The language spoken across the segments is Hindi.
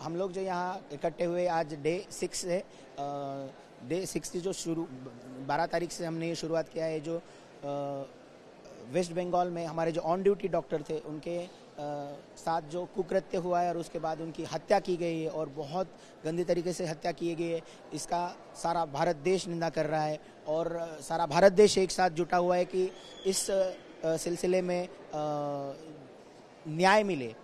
हम लोग जो यहाँ इकट्ठे हुए आज डे 6 है। डे 6 की जो 12 तारीख से हमने ये शुरुआत किया है। जो वेस्ट बंगाल में हमारे जो ऑन ड्यूटी डॉक्टर थे उनके साथ जो कुकृत्य हुआ है और उसके बाद उनकी हत्या की गई है और बहुत गंदी तरीके से हत्या की गई है, इसका सारा भारत देश निंदा कर रहा है और सारा भारत देश एक साथ जुटा हुआ है कि इस सिलसिले में न्याय मिले,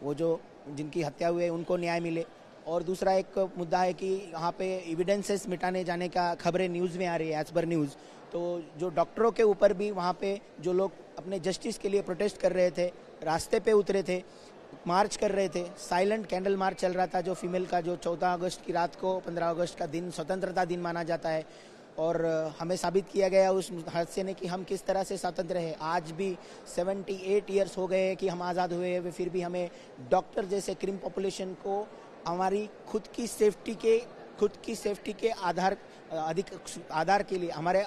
वो जो जिनकी हत्या हुई है उनको न्याय मिले। और दूसरा एक मुद्दा है कि यहाँ पे एविडेंसेस मिटाने जाने का खबरें न्यूज़ में आ रही है एज पर न्यूज़। तो जो डॉक्टरों के ऊपर भी वहाँ पे जो लोग अपने जस्टिस के लिए प्रोटेस्ट कर रहे थे, रास्ते पे उतरे थे, मार्च कर रहे थे, साइलेंट कैंडल मार्च चल रहा था जो फीमेल का, जो 14 अगस्त की रात को 15 अगस्त का दिन स्वतंत्रता दिन माना जाता है। और हमें साबित किया गया उस हादसे ने कि हम किस तरह से स्वतंत्र हैं। आज भी 78 ईयर्स हो गए कि हम आज़ाद हुए हैं, फिर भी हमें डॉक्टर जैसे क्रिम पॉपुलेशन को हमारी खुद की सेफ्टी के आधार के लिए, हमारे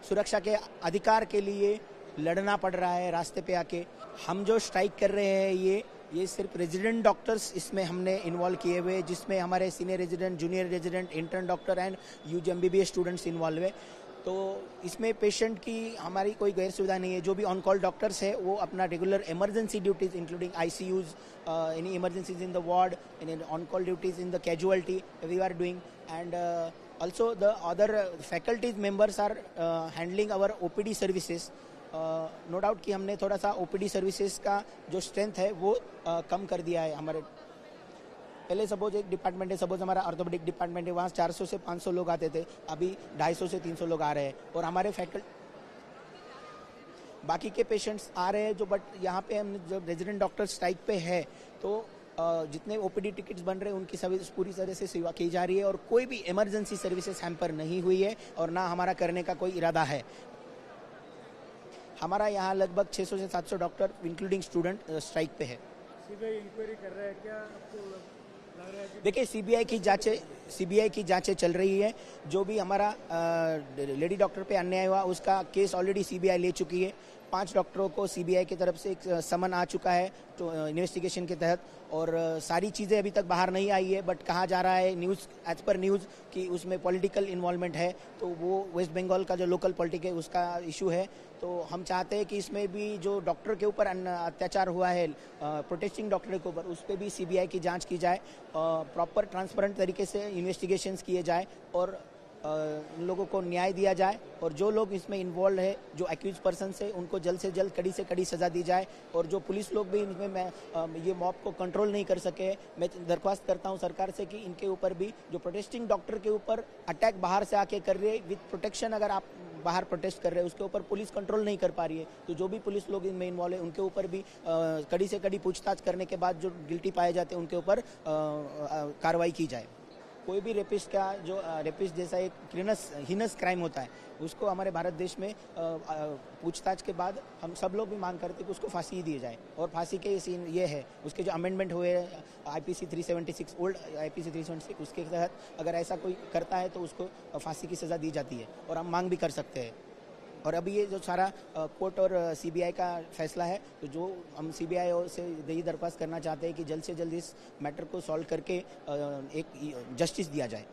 सुरक्षा के अधिकार के लिए लड़ना पड़ रहा है रास्ते पे आके। हम जो स्ट्राइक कर रहे हैं ये सिर्फ रेजिडेंट डॉक्टर्स इसमें हमने इन्वॉल्व किए हुए, जिसमें हमारे senior resident, junior resident, intern doctor and UG MBBS students involve है। तो इसमें पेशेंट की हमारी कोई गैर सुविधा नहीं है। जो भी ऑन कॉल डॉक्टर्स है वो अपना regular emergency duties including ICUs, any emergencies in the ward, in on call duties in the casualty we are doing, and also the other faculties members are handling our OPD services. No doubt कि हमने थोड़ा सा OPD सर्विसेज का जो स्ट्रेंथ है वो कम कर दिया है। हमारे पहले सपोज एक डिपार्टमेंट है, सपोज हमारा ऑर्थोपेडिक डिपार्टमेंट है, वहाँ 400 से 500 लोग आते थे, अभी 250 से 300 लोग आ रहे हैं। और हमारे बाकी के पेशेंट्स आ रहे हैं जो, बट यहाँ पे हम जब रेजिडेंट डॉक्टर स्ट्राइक पे है तो जितने OPD टिकट्स बन रहे हैं उनकी सर्विस पूरी तरह से सेवा की जा रही है और कोई भी इमरजेंसी सर्विसेज हैम्पर नहीं हुई है और ना हमारा करने का कोई इरादा है। हमारा यहाँ लगभग 600 से 700 डॉक्टर इंक्लूडिंग स्टूडेंट स्ट्राइक पे है। सीबीआई इंक्वायरी कर रहा है, क्या आपको लग रहा है कि? देखिए सीबीआई की जांचें चल रही है। जो भी हमारा लेडी डॉक्टर पे अन्याय हुआ उसका केस ऑलरेडी सीबीआई ले चुकी है। 5 डॉक्टरों को सीबीआई की तरफ से एक समन आ चुका है तो इन्वेस्टिगेशन के तहत, और सारी चीज़ें अभी तक बाहर नहीं आई है, बट कहा जा रहा है न्यूज़ एज पर न्यूज़ कि उसमें पॉलिटिकल इन्वॉल्वमेंट है। तो वो वेस्ट बंगाल का जो लोकल पॉलिटिक है उसका इशू है। तो हम चाहते हैं कि इसमें भी जो डॉक्टर के ऊपर अत्याचार हुआ है, प्रोटेस्टिंग डॉक्टर के ऊपर, उस पर भी सीबीआई की जांच की जाए, प्रॉपर ट्रांसपेरेंट तरीके से इन्वेस्टिगेशंस किए जाए और उन लोगों को न्याय दिया जाए। और जो लोग इसमें इन्वॉल्व है, जो एक्यूज पर्सन है, उनको जल्द से जल्द कड़ी से कड़ी सजा दी जाए। और जो पुलिस लोग भी इनमें ये मॉब को कंट्रोल नहीं कर सके, मैं दरख्वास्त करता हूं सरकार से कि इनके ऊपर भी, जो प्रोटेस्टिंग डॉक्टर के ऊपर अटैक बाहर से आके कर रहे हैं विद प्रोटेक्शन, अगर आप बाहर प्रोटेस्ट कर रहे हैं उसके ऊपर पुलिस कंट्रोल नहीं कर पा रही है, तो जो भी पुलिस लोग इनमें इन्वॉल्व है उनके ऊपर भी कड़ी से कड़ी पूछताछ करने के बाद जो गिल्टी पाए जाते हैं उनके ऊपर कार्रवाई की जाए। कोई भी रेपिस्ट का, जो रेपिस्ट जैसा एक हीनस क्राइम होता है, उसको हमारे भारत देश में पूछताछ के बाद हम सब लोग भी मांग करते हैं कि उसको फांसी ही दी जाए। और फांसी के सीन ये है, उसके जो अमेंडमेंट हुए IPC 376, ओल्ड IPC 376, उसके तहत अगर ऐसा कोई करता है तो उसको फांसी की सज़ा दी जाती है और हम मांग भी कर सकते हैं। और अभी ये जो सारा कोर्ट और सीबीआई का फैसला है, तो जो हम सीबीआई से यही दरख्वास्त करना चाहते हैं कि जल्द से जल्द इस मैटर को सॉल्व करके एक जस्टिस दिया जाए।